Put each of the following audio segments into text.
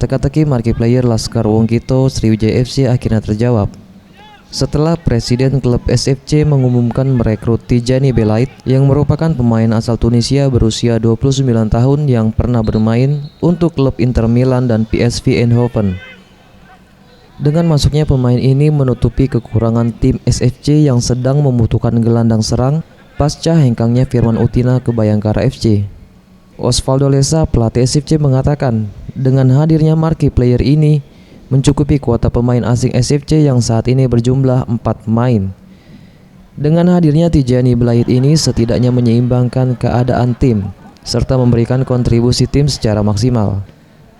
Teka-teki markiplier Laskar Wongkito Sriwijaya FC akhirnya terjawab setelah Presiden klub SFC mengumumkan merekrut Tijani Belait yang merupakan pemain asal Tunisia berusia 29 tahun yang pernah bermain untuk klub Inter Milan dan PSV Eindhoven. Dengan masuknya pemain ini menutupi kekurangan tim SFC yang sedang membutuhkan gelandang serang pasca hengkangnya Firman Utina ke Bayangkara FC. Osvaldo Lesa, pelatih SFC, mengatakan dengan hadirnya markiplier ini mencukupi kuota pemain asing SFC yang saat ini berjumlah 4 pemain. Dengan hadirnya Tijani Belait ini setidaknya menyeimbangkan keadaan tim serta memberikan kontribusi tim secara maksimal.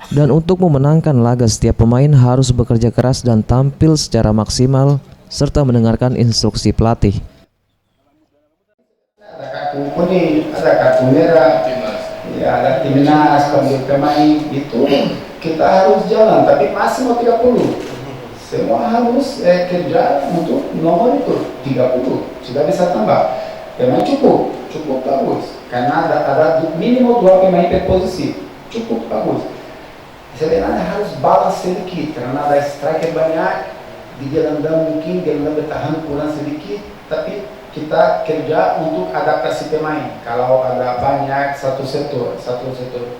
Dan untuk memenangkan laga setiap pemain harus bekerja keras dan tampil secara maksimal serta mendengarkan instruksi pelatih. Ada kartu kuning, ada kartu merah. Ya, ada timnas, pemain itu kita harus jalan, tapi masih mau 30. Semua harus kerja untuk nomor itu 30. Sudah bisa tambah. Pemain cukup bagus. Karena ada minimal 2 pemain per posisi, cukup bagus. Sebenarnya harus balance sedikit, karena ada striker banyak di gelandang, mungkin gelandang bertahan kurang sedikit, tapi kita kerja untuk adaptasi pemain. Kalau ada banyak satu sektor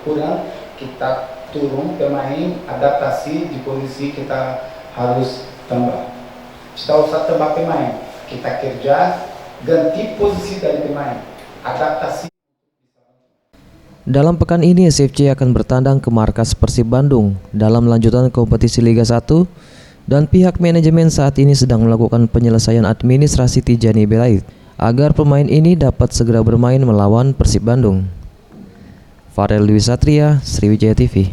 kurang, kita turun pemain, adaptasi di posisi kita harus tambah. Kita usah tambah pemain, kita kerja ganti posisi dari pemain, adaptasi. Dalam pekan ini SFC akan bertandang ke markas Persib Bandung dalam lanjutan kompetisi Liga 1 dan pihak manajemen saat ini sedang melakukan penyelesaian administrasi Tijani Belait agar pemain ini dapat segera bermain melawan Persib Bandung. Farel Dwi Satria, Sriwijaya TV.